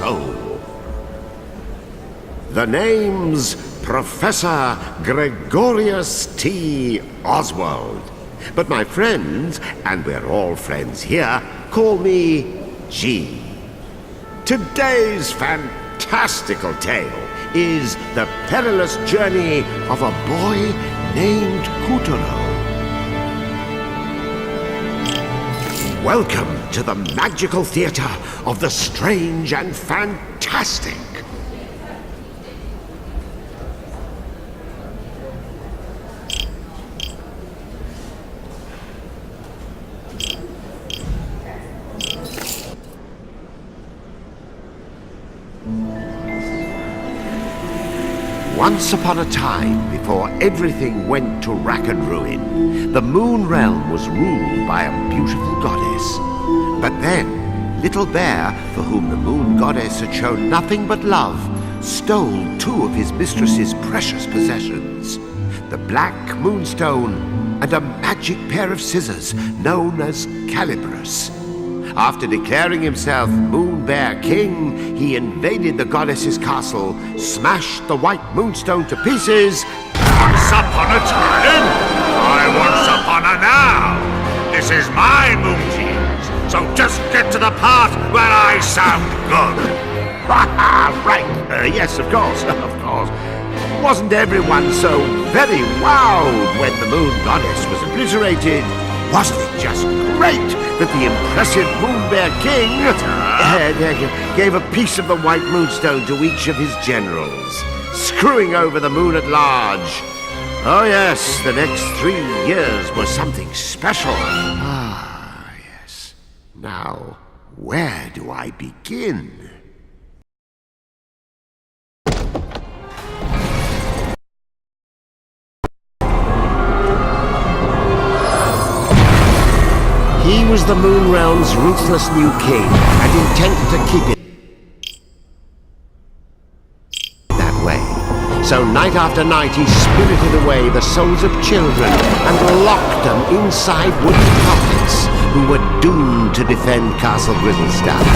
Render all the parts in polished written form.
soul. The name's Professor Gregorius T. Oswald. But my friends, and we're all friends here, call me G. Today's fantastical tale is the perilous journey of a boy named Kuturo. Welcome to the magical theater of the strange and fantastic. Once upon a time, before everything went to rack and ruin, the Moon Realm was ruled by a beautiful goddess. But then, Little Bear, for whom the Moon Goddess had shown nothing but love, stole two of his mistress's precious possessions, the Black Moonstone and a magic pair of scissors known as Calibris. After declaring himself Moon Bear King, he invaded the goddess's castle, smashed the white moonstone to pieces. Once upon a time, I once upon a now. This is my moon teams, so just get to the part where I sound good. Right, yes, of course. Wasn't everyone so very wowed when the Moon Goddess was obliterated? Wasn't it just great that the impressive Moon Bear King gave a piece of the white moonstone to each of his generals, screwing over the moon at large? Oh yes, the next 3 years was something special. Ah, yes. Now, where do I begin? He was the Moon Realm's ruthless new king, and intent to keep it that way. So night after night he spirited away the souls of children and locked them inside wooden puppets who were doomed to defend Castle Grizzlestone.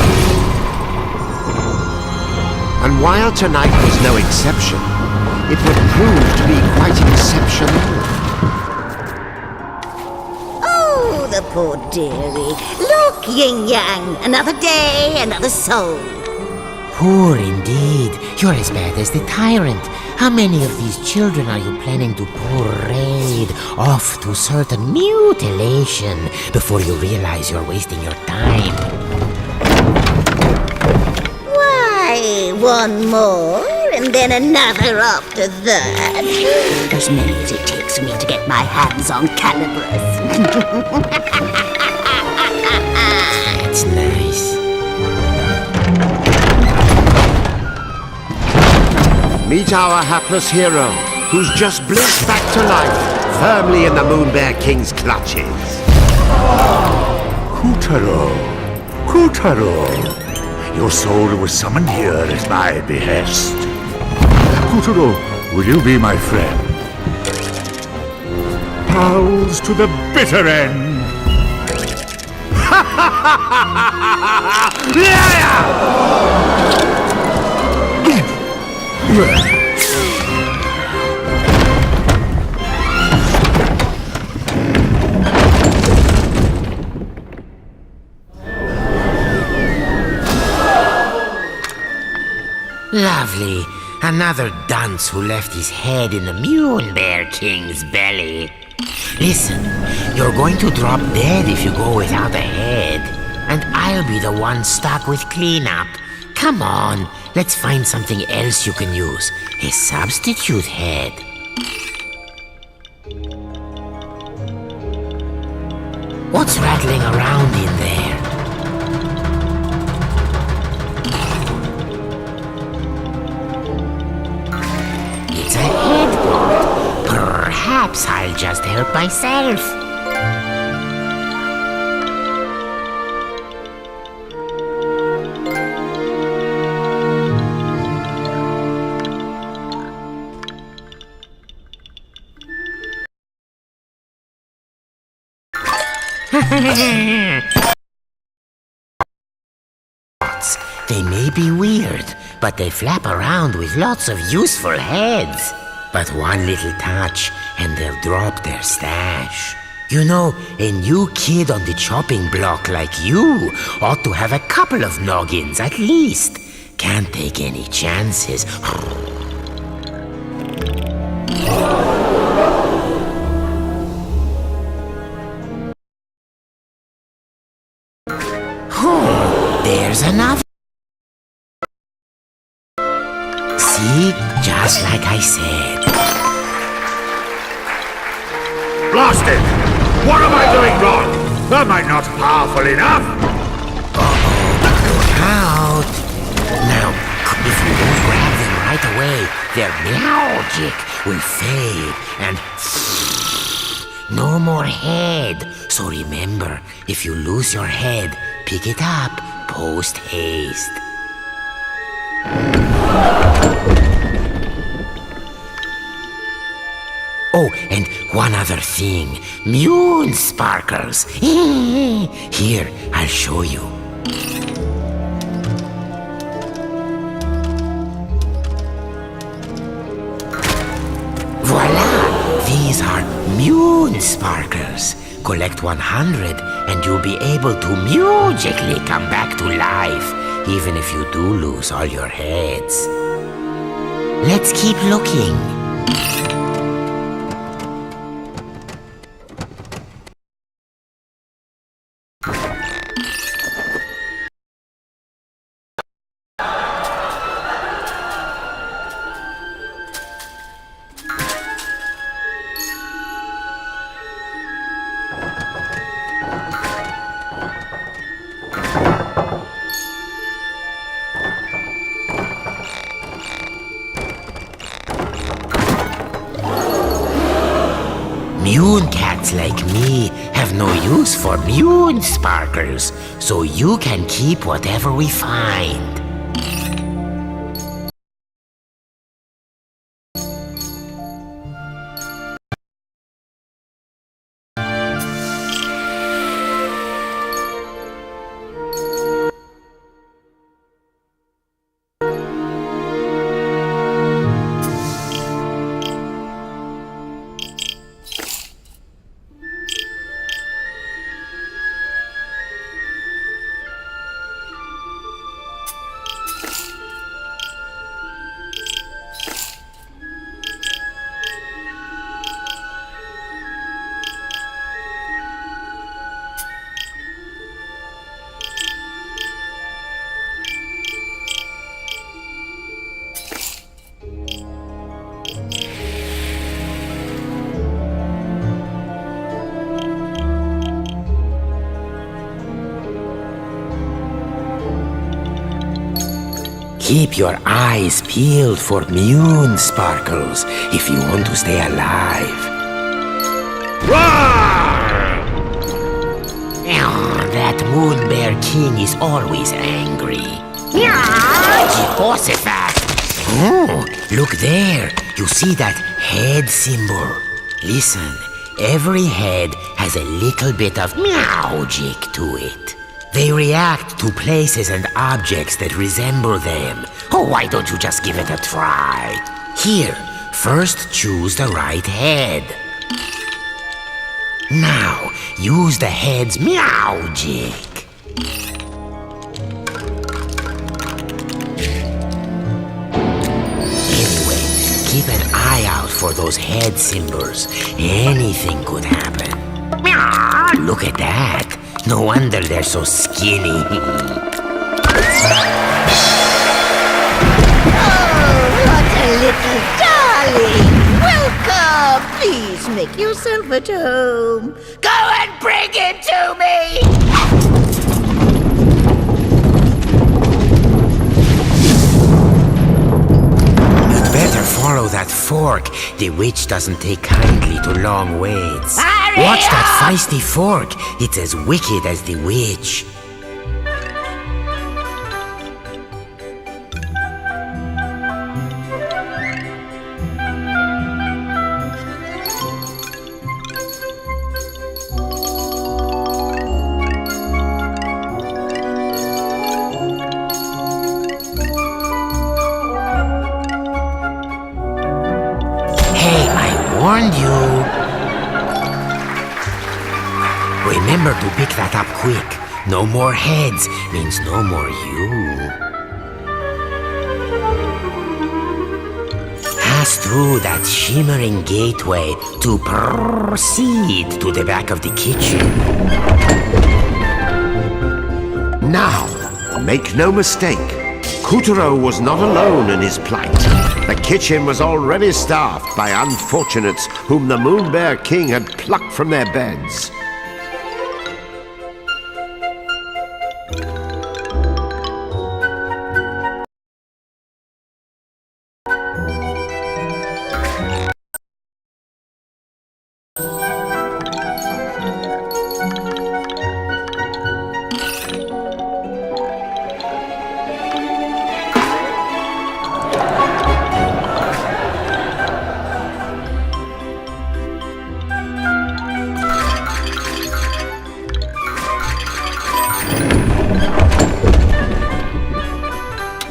And while tonight was no exception, it would prove to be quite exceptional. The poor dearie. Look, Yin Yang, another day, another soul. Poor indeed. You're as bad as the tyrant. How many of these children are you planning to parade off to certain mutilation before you realize you're wasting your time? Why, one more, and then another after that. As many as it takes me to get my hands on Calibris. That's nice. Meet our hapless hero, who's just blinked back to life, firmly in the Moon Bear King's clutches. Kuturo, your soul was summoned here at my behest. Kuturo, will you be my friend? Pals to the bitter end. Lovely. Another dunce who left his head in the Moon Bear King's belly. Listen, you're going to drop dead if you go without a head. And I'll be the one stuck with cleanup. Come on, let's find something else you can use. A substitute head. What's rattling around in there? It's a headboard. Perhaps I'll just help myself. They may may be weird, but they flap around with lots of useful heads. But one little touch and they'll drop their stash. You know, a new kid on the chopping block like you ought to have a couple of noggins at least. Can't take any chances. There's another. See? Just like I said. Blast it! What am I doing wrong? Am I not powerful enough? Look out! Now, if you don't grab them right away, their magic will fade and no more head. So remember, if you lose your head, pick it up post haste. Oh, and one other thing. Moon sparkles. Here, I'll show you. Voila! These are moon sparkles. Collect 100 and you'll be able to magically come back to life, even if you do lose all your heads. Let's keep looking. Moon cats like me have no use for moon sparkles, so you can keep whatever we find. Keep your eyes peeled for moon sparkles if you want to stay alive. Roar! That moon bear king is always angry. Jehoshaphat! Oh, look there. You see that head symbol? Listen, every head has a little bit of magic to it. They react to places and objects that resemble them. Oh, why don't you just give it a try? Here, first choose the right head. Now, use the head's magic. Anyway, keep an eye out for those head symbols. Anything could happen. Look at that. No wonder they're so skinny. Oh, what a little darling! Welcome! Please make yourself at home. Go and bring it to me! You'd better follow that fork. The witch doesn't take kindly to long waits. Hurry Watch that up! feisty fork. It's as wicked as the witch. warned you. Remember to pick that up quick. No more heads means no more you. Pass through that shimmering gateway to proceed to the back of the kitchen. Now, make no mistake, Kuturo was not alone in his plight. The kitchen was already staffed by unfortunates whom the Moon Bear King had plucked from their beds.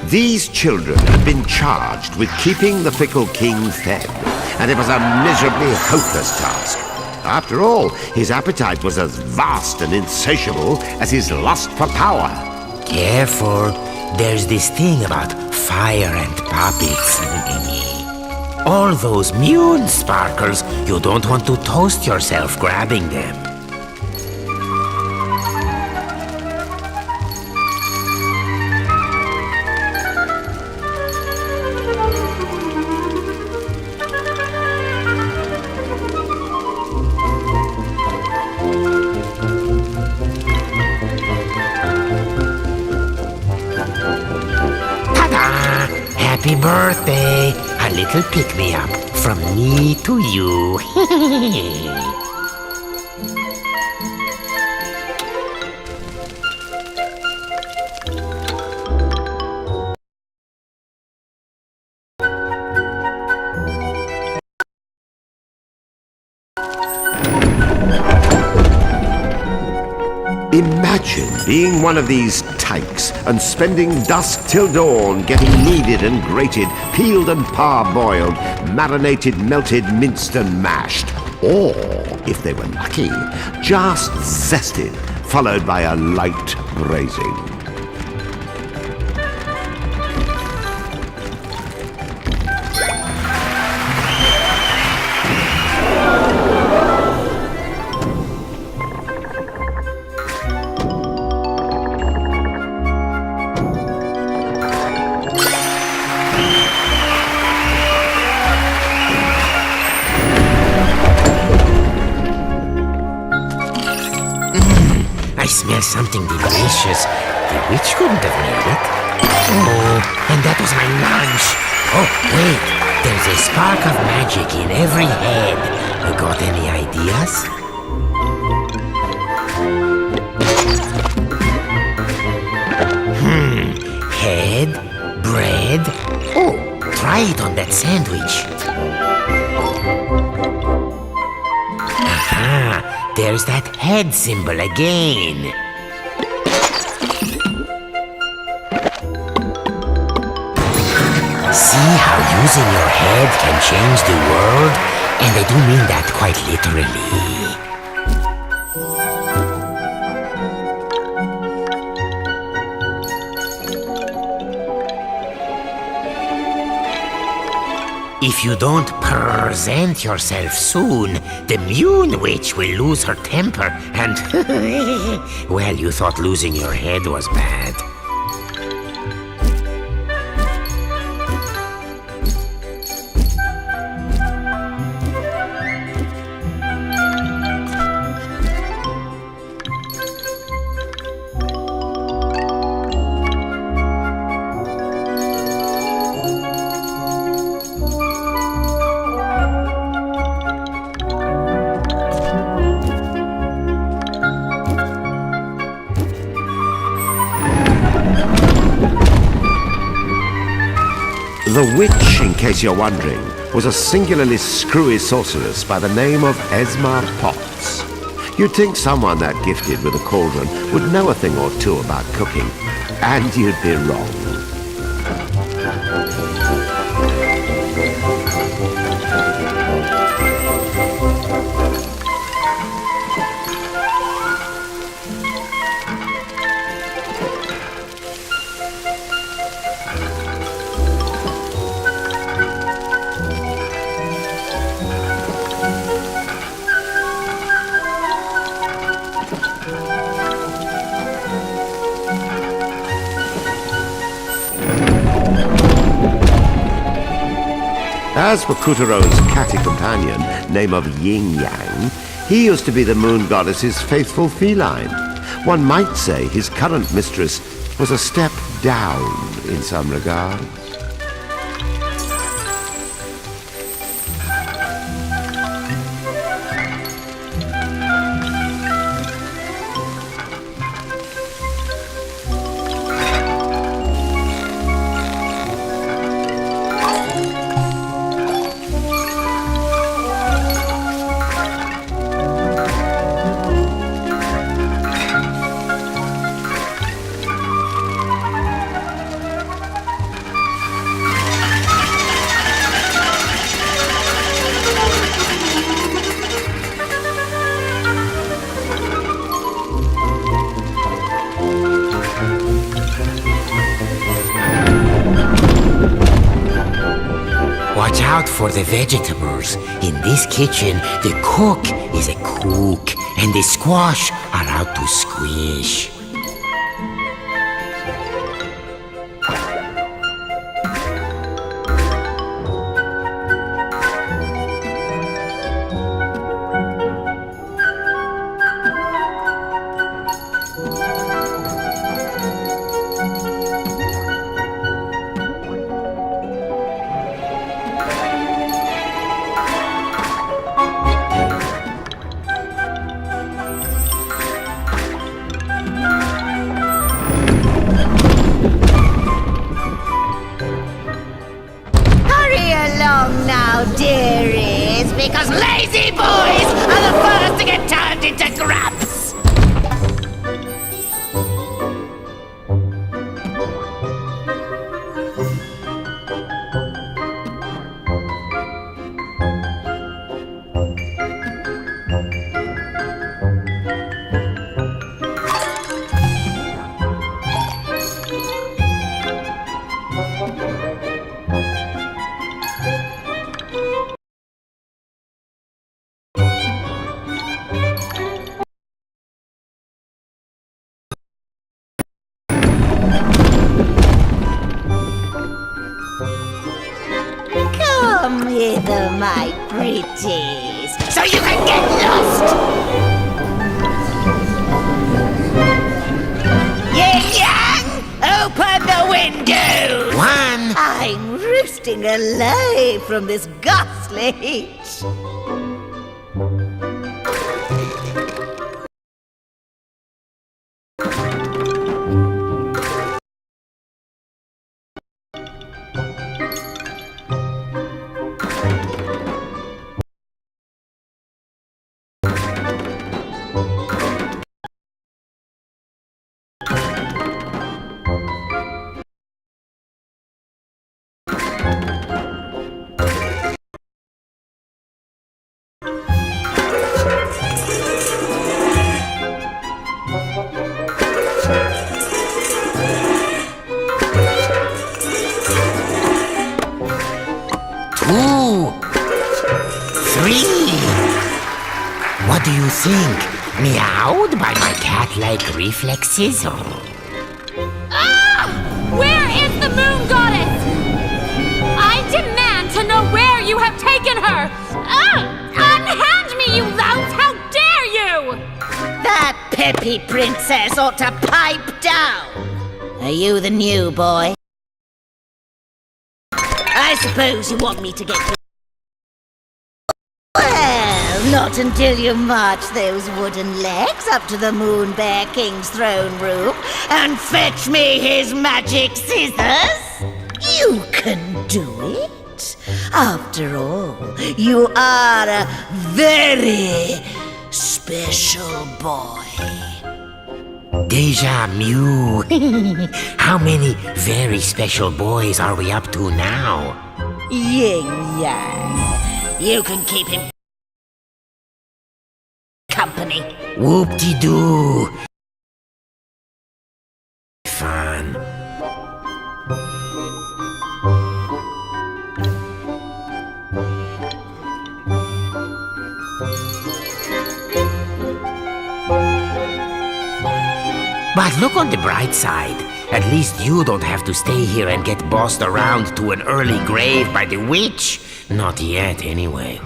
These children had been charged with keeping the fickle king fed, and it was a miserably hopeless task. After all, his appetite was as vast and insatiable as his lust for power. Careful, there's this thing about fire and puppets. All those Mune sparkles, you don't want to toast yourself grabbing them. Happy birthday! A little pick-me-up from me to you. Imagine being one of these tykes and spending dusk till dawn getting kneaded and grated, peeled and parboiled, marinated, melted, minced and mashed. Or, if they were lucky, just zested, followed by a light braising. I smell something delicious. The witch couldn't have made it. Oh, and that was my lunch. Oh, wait. There's a spark of magic in every head. You got any ideas? Head, bread. Oh, try it on that sandwich. Aha, there's that head symbol again. See how using your head can change the world? And I do mean that quite literally. If you don't present yourself soon, the Mune Witch will lose her temper and... well, you thought losing your head was bad. The witch, in case you're wondering, was a singularly screwy sorceress by the name of Esma Potts. You'd think someone that gifted with a cauldron would know a thing or two about cooking, and you'd be wrong. As for Kutero's catty companion, name of Yin Yang, he used to be the moon goddess's faithful feline. One might say his current mistress was a step down in some regards. Watch out for the vegetables. In this kitchen, the cook is a cook, and the squash are out to squish. Now, dearies, because lazy boys are the first to get turned into grubs! Come hither, my pretties, so you can get lost! Yin Yang, open the windows! One! I'm roosting alive from this ghastly heat. What do you think? Meowed by my cat-like reflexes? Ah! Where is the moon goddess? I demand to know where you have taken her! Ah! Unhand me, you louts! How dare you! That peppy princess ought to pipe down. Are you the new boy? I suppose you want me to get you. Well, not until you march those wooden legs up to the Moon Bear King's throne room and fetch me his magic scissors. You can do it. After all, you are a very special boy. Deja Mew. How many very special boys are we up to now? Yin Yang. You can keep him company. Whoop-de-doo. Fun. But look on the bright side. At least you don't have to stay here and get bossed around to an early grave by the witch. Not yet, anyway.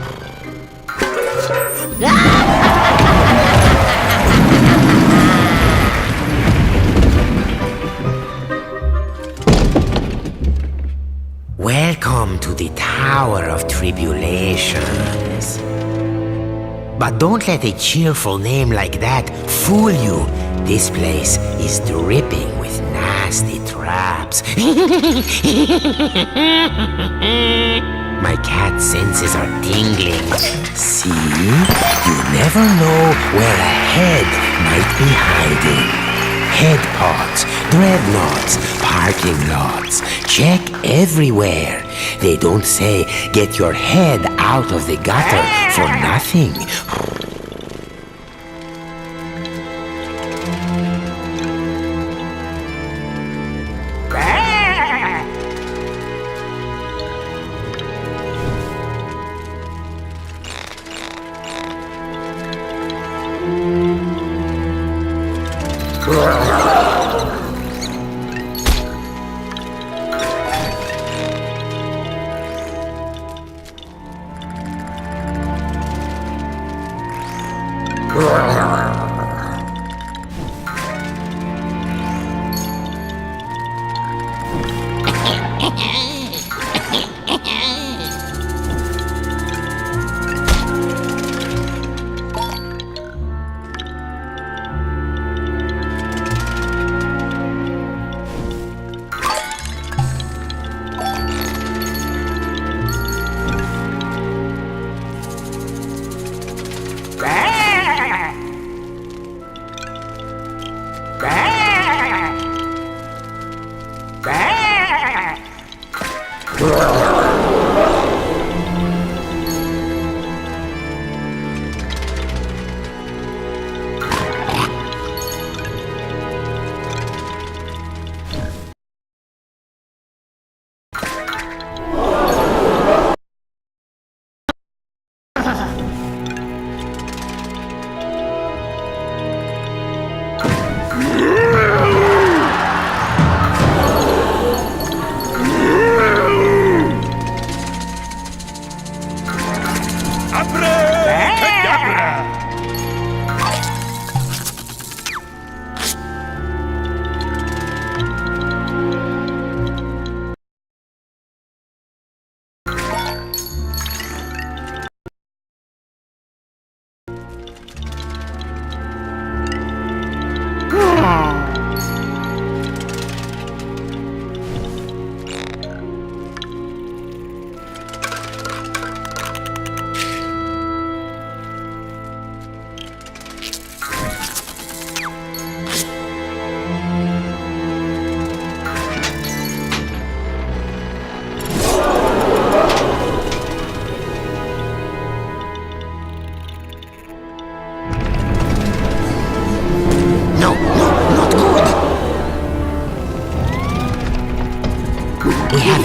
Welcome to the Tower of Tribulations. But don't let a cheerful name like that fool you. This place is dripping with nasty traps. My cat's senses are tingling. See? You never know where a head might be hiding. Head pods, dreadnoughts, parking lots. Check everywhere. They don't say get your head out of the gutter for nothing.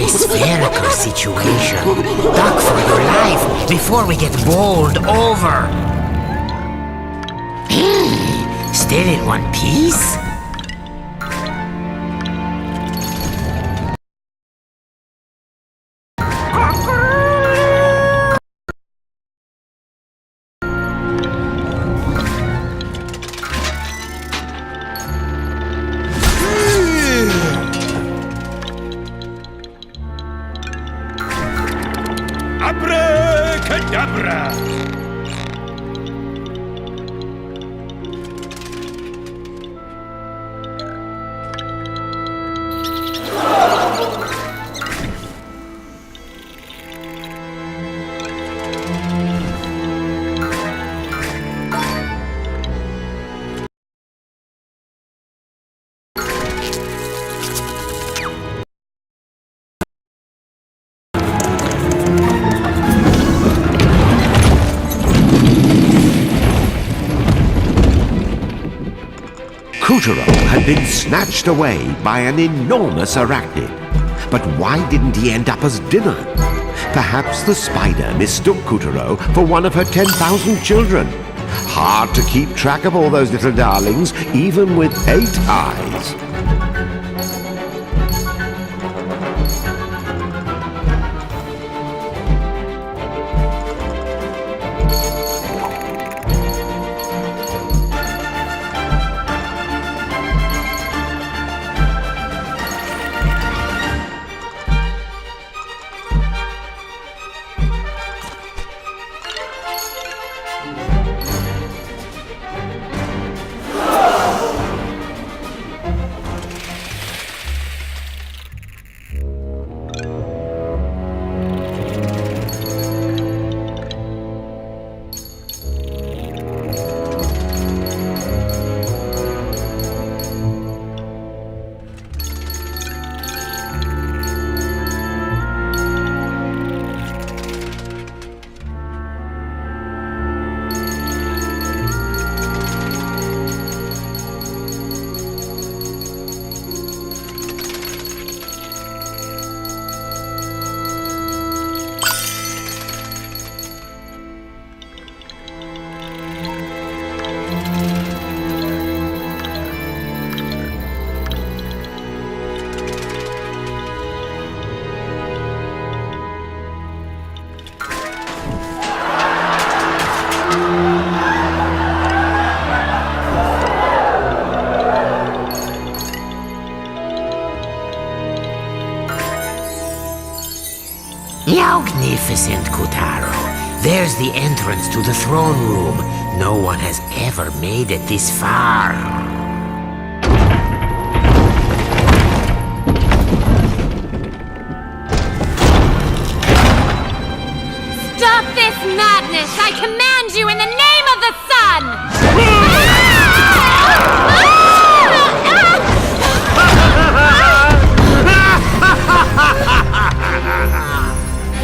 Spherical situation. Duck for your life before we get bowled over. Still in one piece? Abracadabra! Kuturo had been snatched away by an enormous arachnid. But why didn't he end up as dinner? Perhaps the spider mistook Kuturo for one of her 10,000 children. Hard to keep track of all those little darlings, even with 8 eyes. Magnificent, Kutaro. There's the entrance to the throne room. No one has ever made it this far. Stop this madness! I command you in the name of the sun!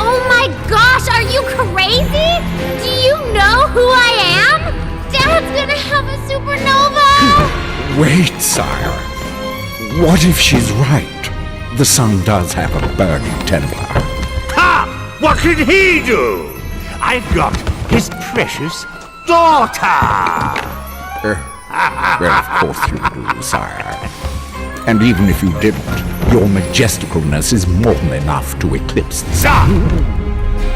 Oh my gosh, are you crazy? Do you know who I am? Dad's gonna have a supernova! Wait, sire. What if she's right? The sun does have a burning temper. Ha! What can he do? I've got his precious daughter! Well, of course you do, sire. And even if you didn't, your majesticalness is more than enough to eclipse the sun.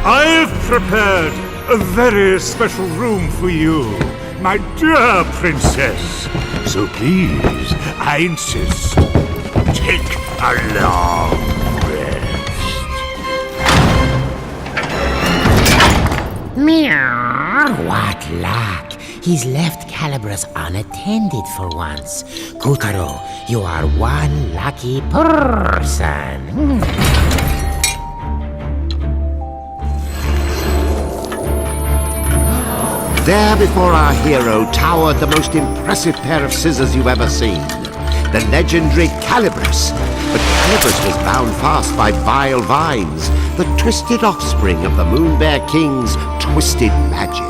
I've prepared a very special room for you, my dear princess. So please, I insist, take a long rest. Meow. What luck. He's left Calibras unattended for once. Kutaro, you are one lucky person. There before our hero towered the most impressive pair of scissors you've ever seen. The legendary Calibras. But Calibras was bound fast by vile vines, the twisted offspring of the Moon Bear King's twisted magic.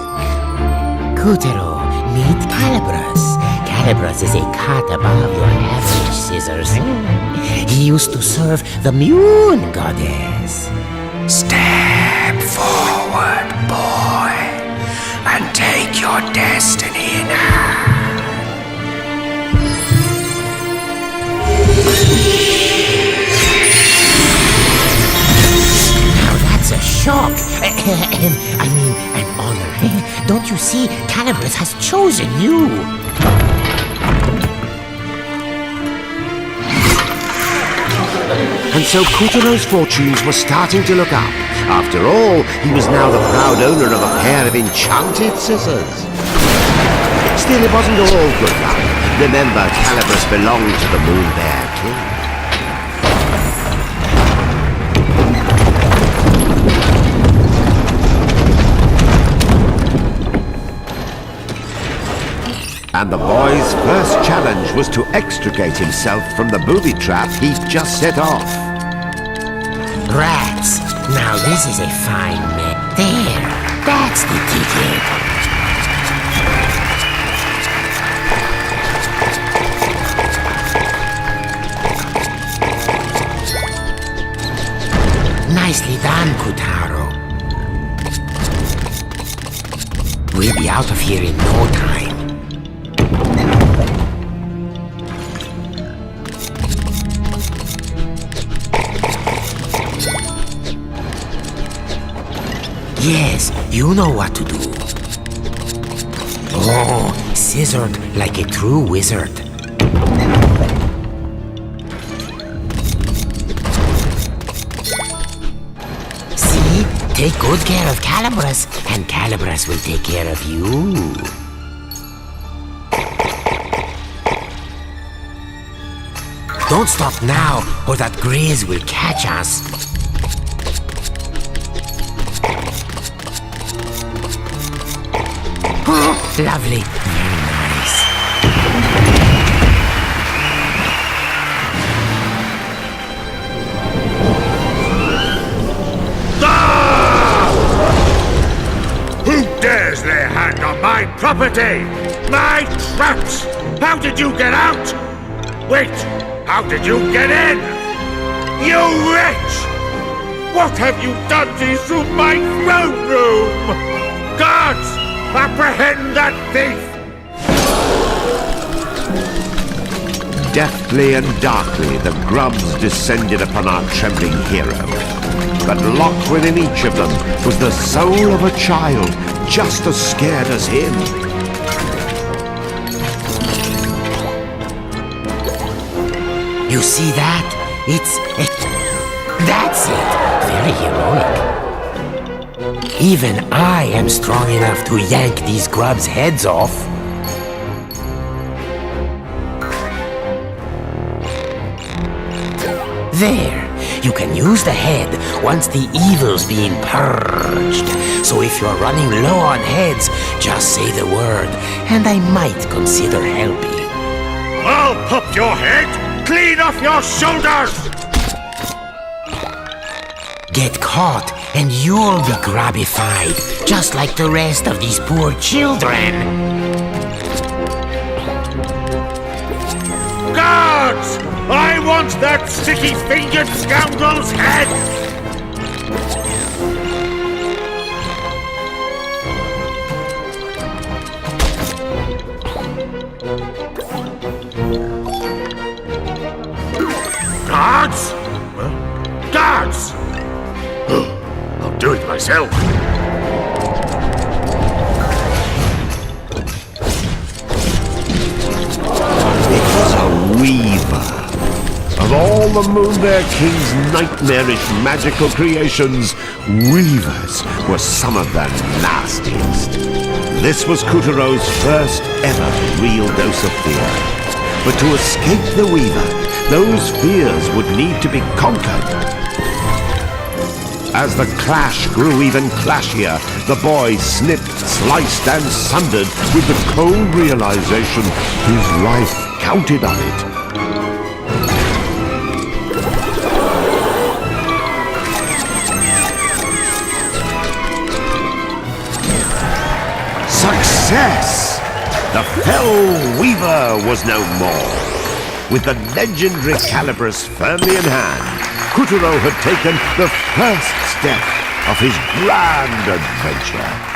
Kutaro, meet Calibras. Calibras is a cut above your average scissors. He used to serve the Moon Goddess. Step forward, boy, and take your destiny in hand. Now that's a shock. I mean, an honor. Don't you see? Calibras has chosen you. And so Kutaro's fortunes were starting to look up. After all, he was now the proud owner of a pair of enchanted scissors. Still, it wasn't all good luck. Remember, Calibras belonged to the Moon Bear King. And the boy's first challenge was to extricate himself from the booby trap he'd just set off. Rats. Now this is a fine man. There. That's the ticket. Nicely done, Kutaro. We'll be out of here in no time. Yes, you know what to do. Oh, scissored like a true wizard. See? Take good care of Calibras, and Calibras will take care of you. Don't stop now, or that graze will catch us. Oh, lovely. Very nice. Who dares lay a hand on my property? My traps! How did you get out? Wait, how did you get in? You wretch! What have you done to my throne room? Guards! Apprehend that thief! Deftly and darkly, the grubs descended upon our trembling hero. But locked within each of them was the soul of a child, just as scared as him. You see that? That's it. Very heroic. Even I am strong enough to yank these grubs' heads off. There, you can use the head once the evil's being purged. So if you're running low on heads, just say the word, and I might consider helping. I'll pop your head clean off your shoulders! Get caught, and you'll be grabbified, just like the rest of these poor children. Guards! I want that sticky-fingered scoundrel's head! Guards? Huh? Guards! I'll do it myself. It was a weaver. Of all the Moonbear King's nightmarish magical creations, weavers were some of the nastiest. This was Kuturo's first ever real dose of fear. But to escape the weaver, those fears would need to be conquered. As the clash grew even clashier, the boy snipped, sliced, and sundered with the cold realization his life counted on it. Success! The Fell Weaver was no more. With the legendary Calibris firmly in hand, Kuturo had taken the first step of his grand adventure.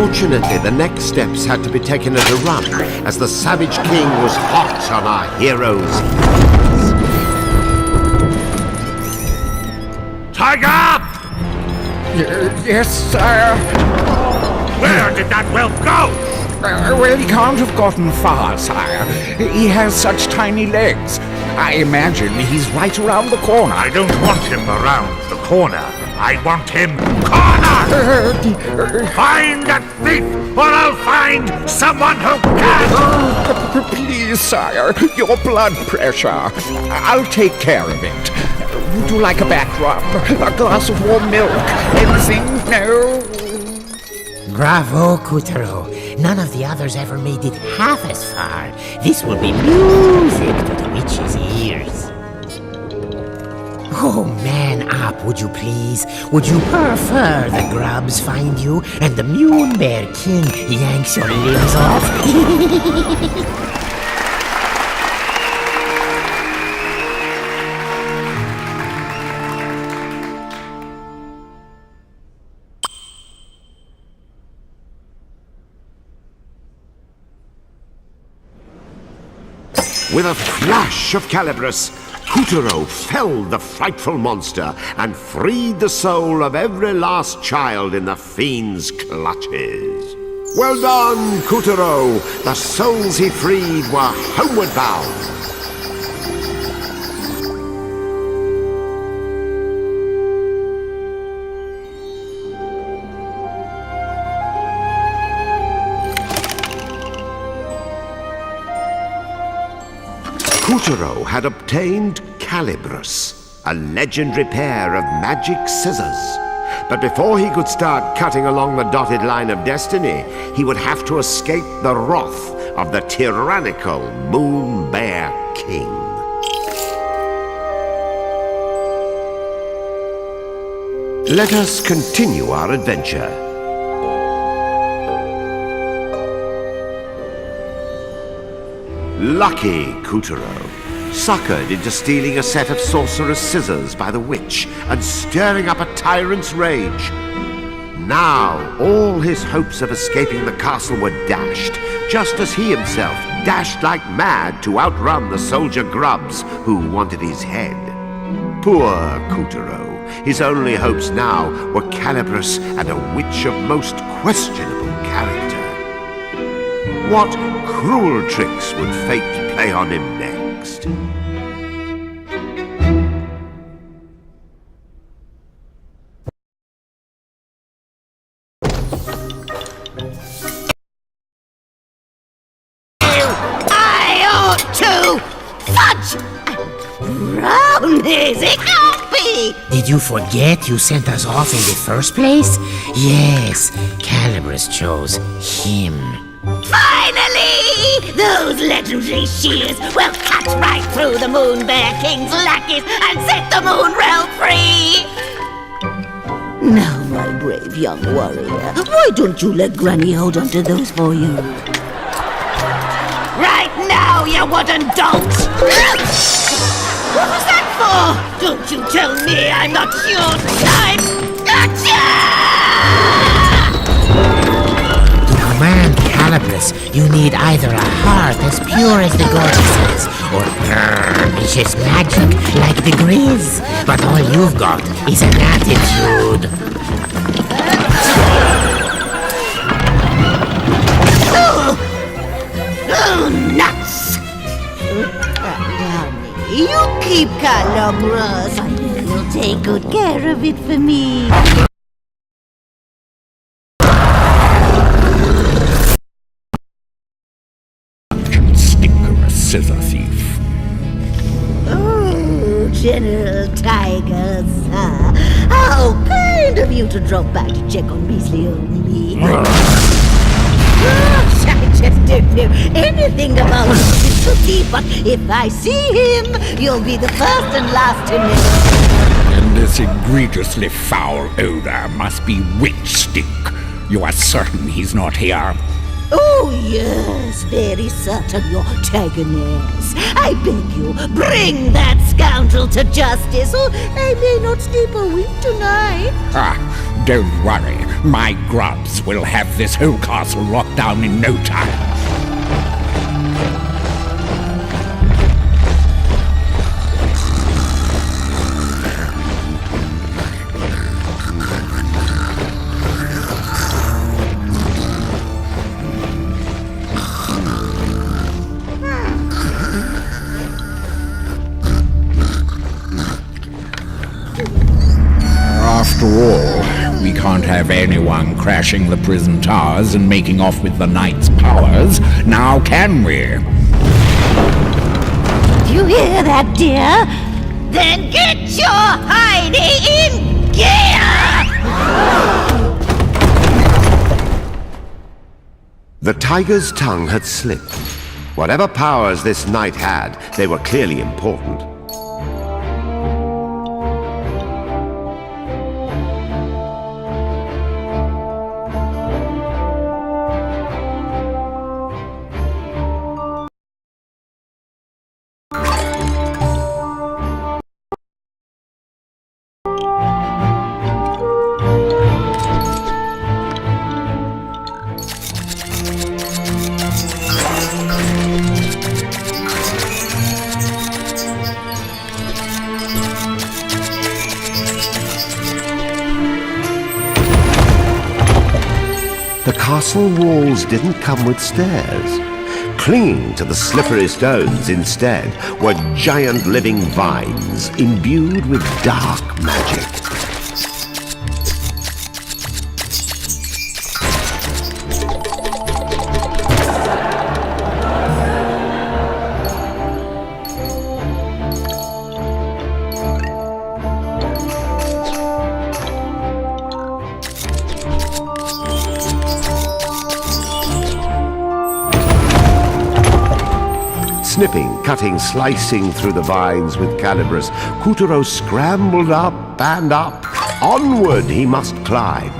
Unfortunately, the next steps had to be taken at a run, as the Savage King was hot on our heroes. Tiger! Yes, sire. Where did that whelp go? Well, he can't have gotten far, sire. He has such tiny legs. I imagine he's right around the corner. I don't want him around the corner. I want him cornered! Find that thief, or I'll find someone who can! Please, sire, your blood pressure. I'll take care of it. Would you like a back rub? A glass of warm milk? Anything? No? Bravo, Kutaro. None of the others ever made it half as far. This will be music to the witch's ears. Oh, man up, would you please? Would you prefer the grubs find you and the Moon Bear King yanks your limbs off? With a flash of Calibris, Kutaro felled the frightful monster and freed the soul of every last child in the fiend's clutches. Well done, Kutaro! The souls he freed were homeward bound. Kutaro had obtained Calibris, a legendary pair of magic scissors. But before he could start cutting along the dotted line of destiny, he would have to escape the wrath of the tyrannical Moon Bear King. Let us continue our adventure. Lucky Kutaro, suckered into stealing a set of sorcerer's scissors by the witch and stirring up a tyrant's rage. Now all his hopes of escaping the castle were dashed, just as he himself dashed like mad to outrun the soldier grubs who wanted his head. Poor Kutaro, his only hopes now were Calibris and a witch of most questionable character. What cruel tricks would fate play on him next? I ought to fudge brownies. It can't be. Did you forget you sent us off in the first place? Yes, Calibris chose him. Finally! Those legendary shears will cut right through the Moon Bear King's lackeys and set the Moon Realm free! Now, my brave young warrior, why don't you let Granny hold onto those for you? Right now, you wooden donks! What was that for? Don't you tell me I'm not your type! Gotcha! Man, Calibris, you need either a heart as pure as the goddesses, or vicious magic like the Grizz. But all you've got is an attitude. Oh, nuts! You keep Calibris. I know you'll take good care of it for me. Scissor thief. Oh, General Tiger, sir. How kind of you to drop by to check on Beasley only. Gosh, I just don't know anything about this cookie, but if I see him, you'll be the first and last to know. And this egregiously foul odor must be witch stink. You are certain he's not here? Oh, yes, very certain, your antagonist. I beg you, bring that scoundrel to justice, or I may not sleep a wink tonight. Ah, Don't worry, my grubs will have this whole castle locked down in no time. After all, we can't have anyone crashing the prison towers and making off with the knight's powers, now can we? Do you hear that, dear? Then get your Heidi in gear! The tiger's tongue had slipped. Whatever powers this knight had, they were clearly important. The castle walls didn't come with stairs. Clinging to the slippery stones instead were giant living vines imbued with dark magic. Snipping, cutting, slicing through the vines with Calibris, Kuturo scrambled up and up. Onward he must climb.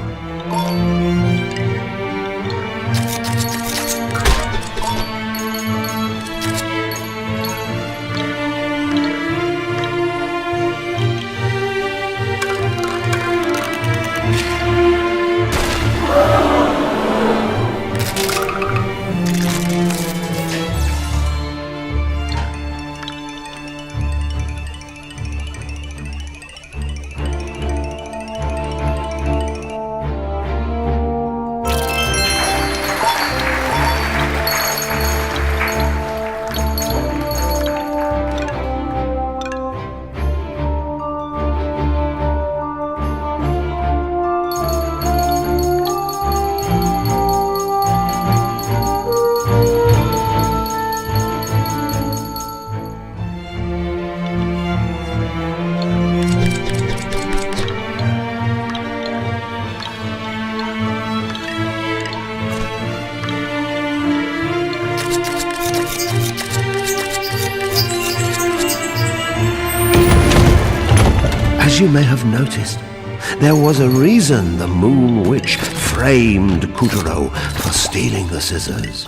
As you may have noticed, there was a reason the Moon Witch framed Kuturo for stealing the scissors.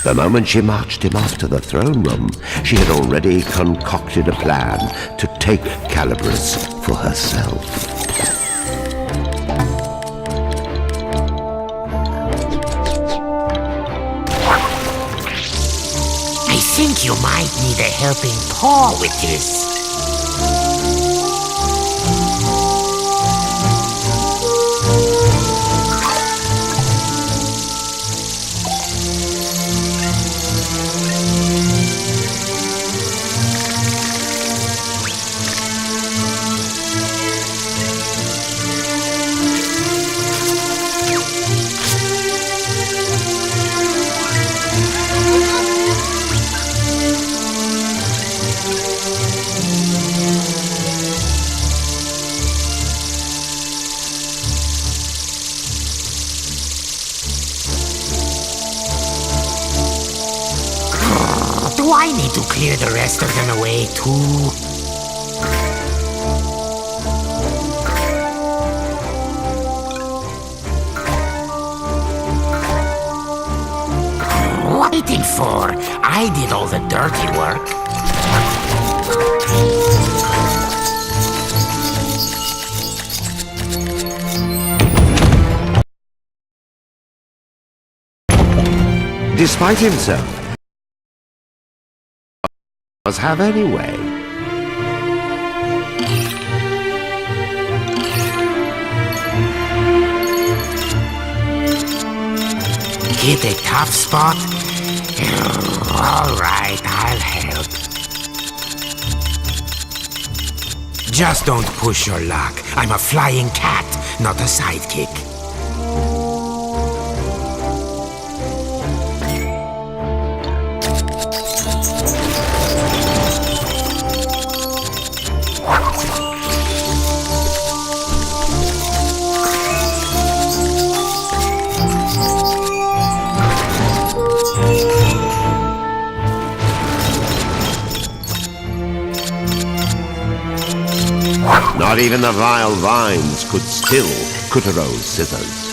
The moment she marched him off to the throne room, she had already concocted a plan to take Calibris for herself. I think you might need a helping paw with this. Do I need to clear the rest of them away too? Waiting for? I did all the dirty work. despite himself, does have anyway. Hit a tough spot? All right, I'll help. Just don't push your luck. I'm a flying cat, not a sidekick. Not even the vile vines could still Kutero's scissors.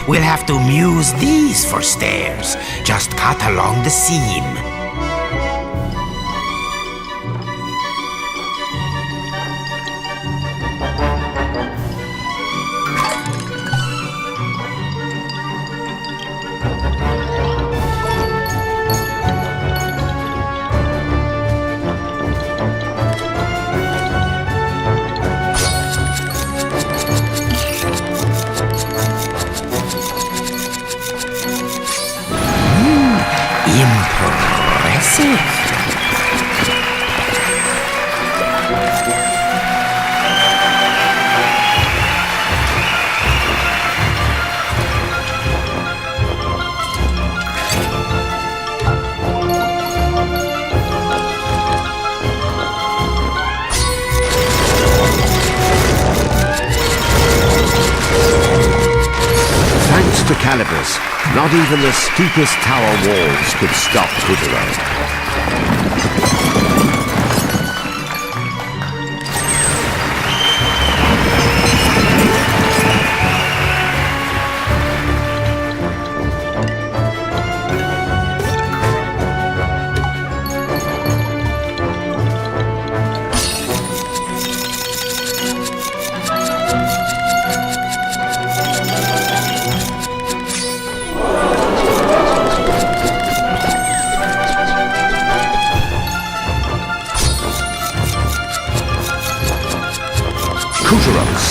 We'll have to use these for stairs. Just cut along the seam. Impressive. Thanks to Calibus, not even the steepest tower walls could stop Putero.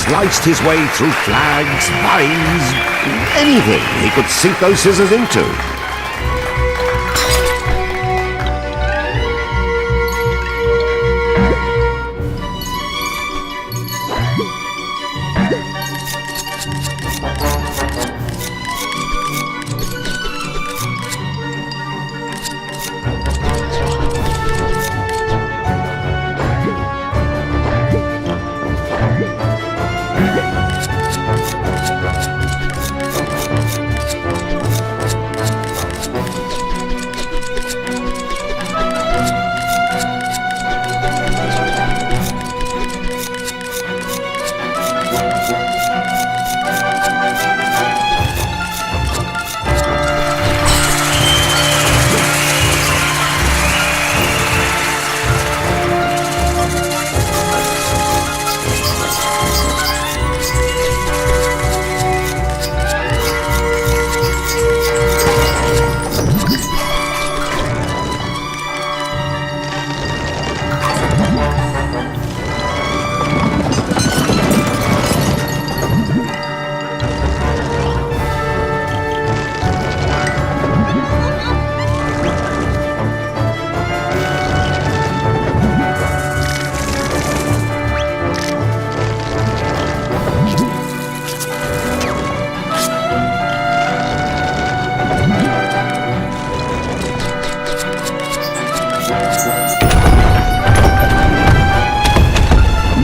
Sliced his way through flags, vines, anything he could sink those scissors into.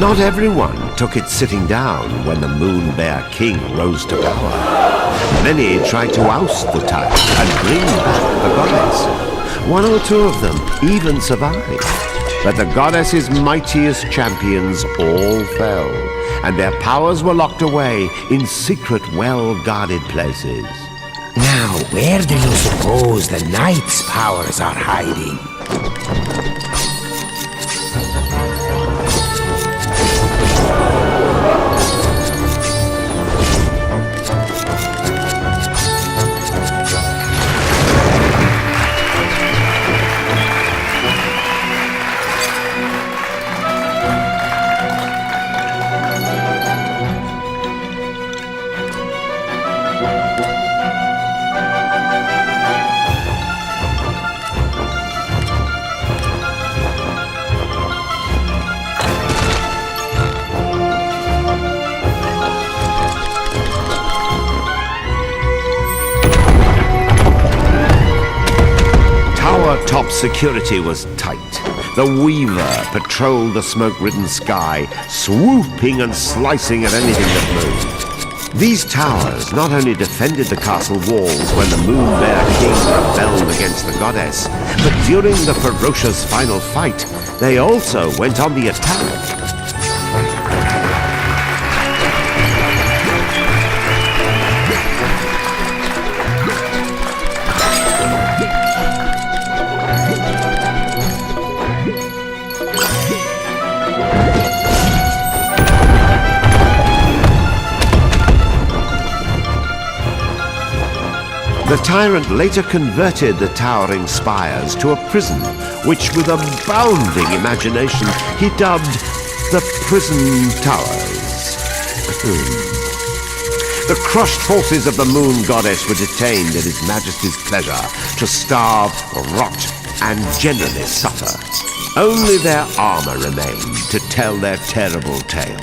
Not everyone took it sitting down when the Moon Bear King rose to power. Many tried to oust the tyrant and bring back the goddess. One or two of them even survived. But the goddess's mightiest champions all fell, and their powers were locked away in secret, well-guarded places. Now, where do you suppose the knight's powers are hiding? Top security was tight. The Weaver patrolled the smoke-ridden sky, swooping and slicing at anything that moved. These towers not only defended the castle walls when the Moon Bear King rebelled against the goddess, but during the ferocious final fight, they also went on the attack. The tyrant later converted the towering spires to a prison, which with a bounding imagination he dubbed the Prison Towers. The crushed forces of the Moon Goddess were detained at His Majesty's pleasure to starve, rot, and generally suffer. Only their armor remained to tell their terrible tale.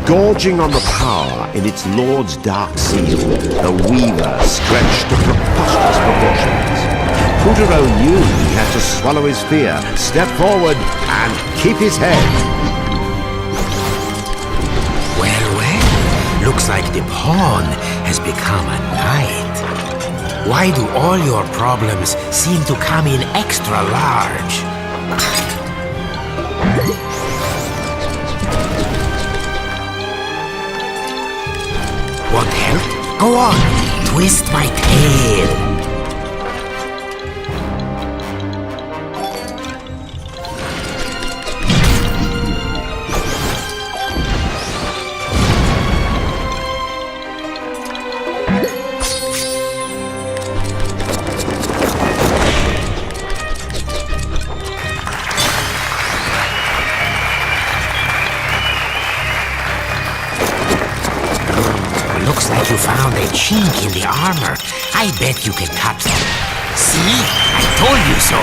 Gorging on the power in its lord's dark seal, the Weaver stretched to preposterous proportions. Puppeteer knew he had to swallow his fear, step forward, and keep his head. Well, looks like the pawn has become a knight. Why do all your problems seem to come in extra large? Want help? Go on, twist my tail. Looks like you found a chink in the armor. I bet you can cut them. See? I told you so.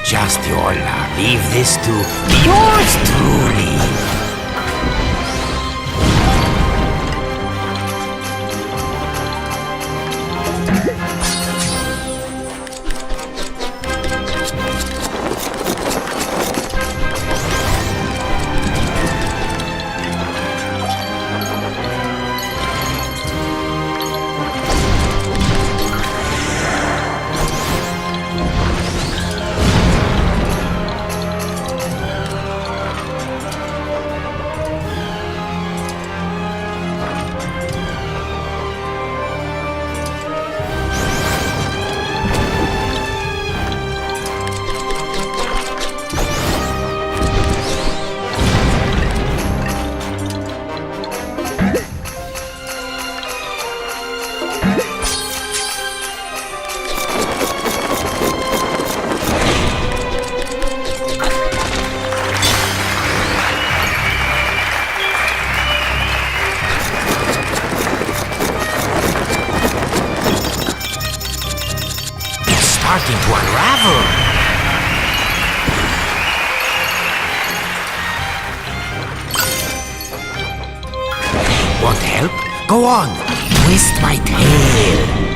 Just your luck. Leave this to yours truly. Go on, twist my tail.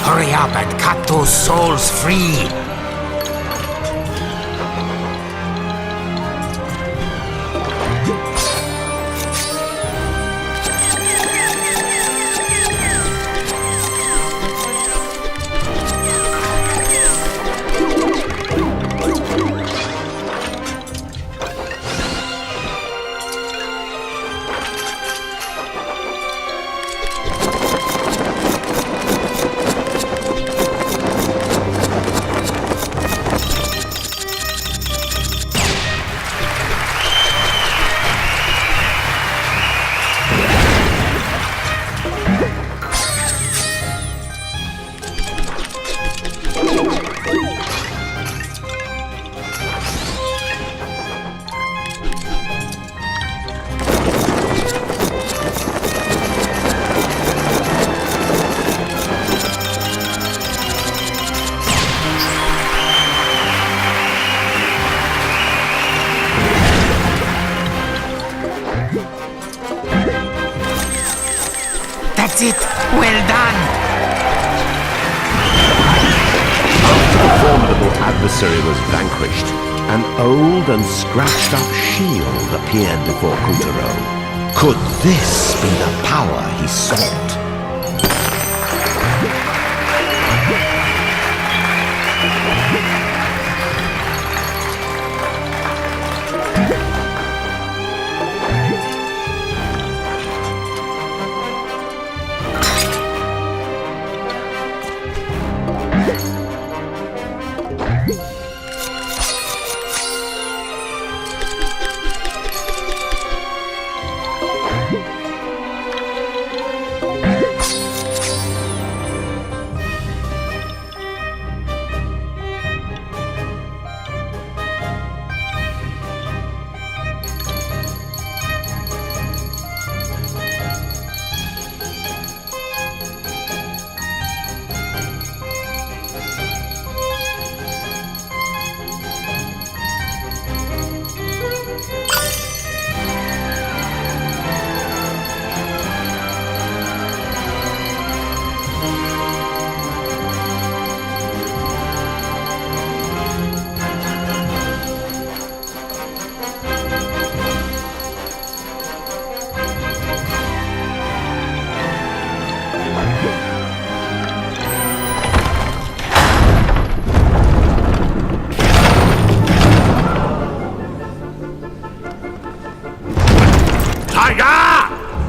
Hurry up and cut those souls free! That's it! Well done! After the formidable adversary was vanquished, an old and scratched-up shield appeared before Kutaro. Could this be the power he sought?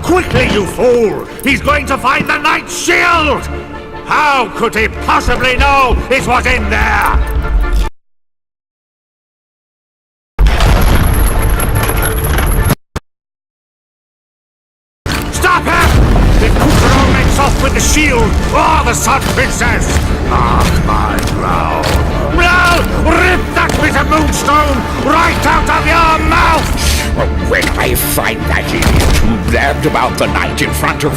Quickly, you fool! He's going to find the Knight's shield! How could he possibly know it was in there? Stop him! If Kutaro makes off with the shield or the Sun Princess! Mark my ground! No! Rip that bit of moonstone right out of your mouth! When I find that idiot who blabbed about the night in front of...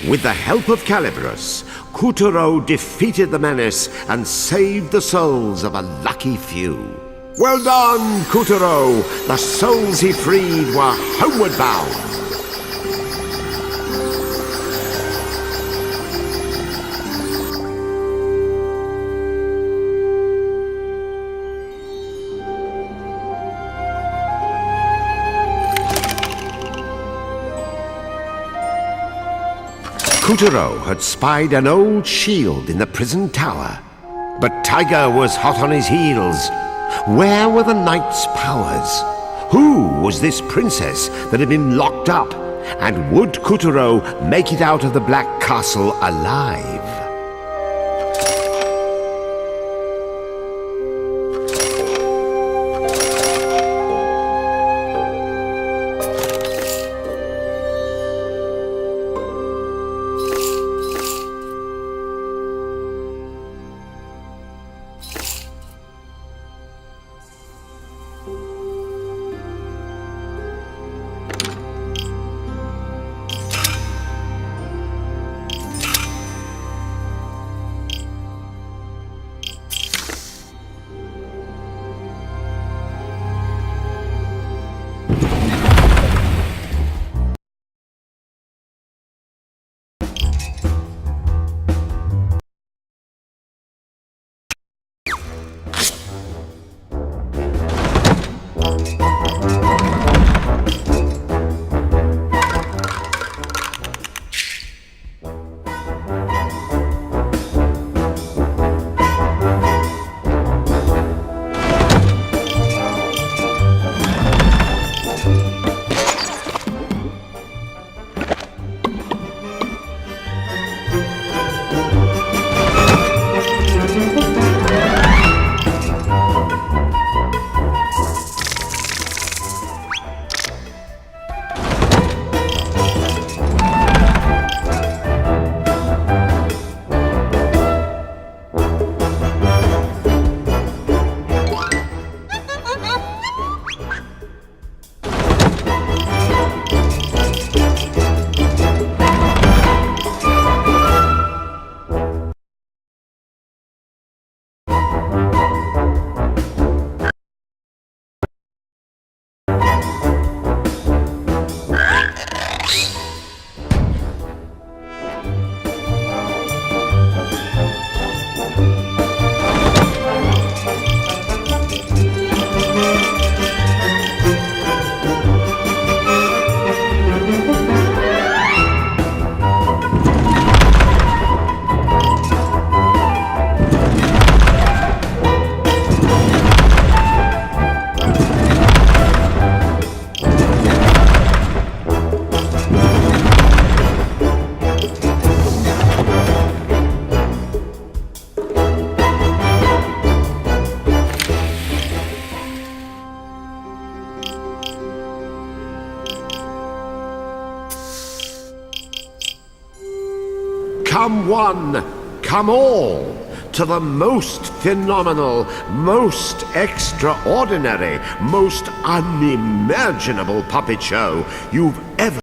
With the help of Caliburus, Kutaro defeated the menace and saved the souls of a lucky few. Well done, Kutaro! The souls he freed were homeward bound. Kutaro had spied an old shield in the prison tower, but Tiger was hot on his heels. Where were the knight's powers? Who was this princess that had been locked up And would Kuturo make it out of the Black Castle alive? Come one, come all, to the most phenomenal, most extraordinary, most unimaginable puppet show you've ever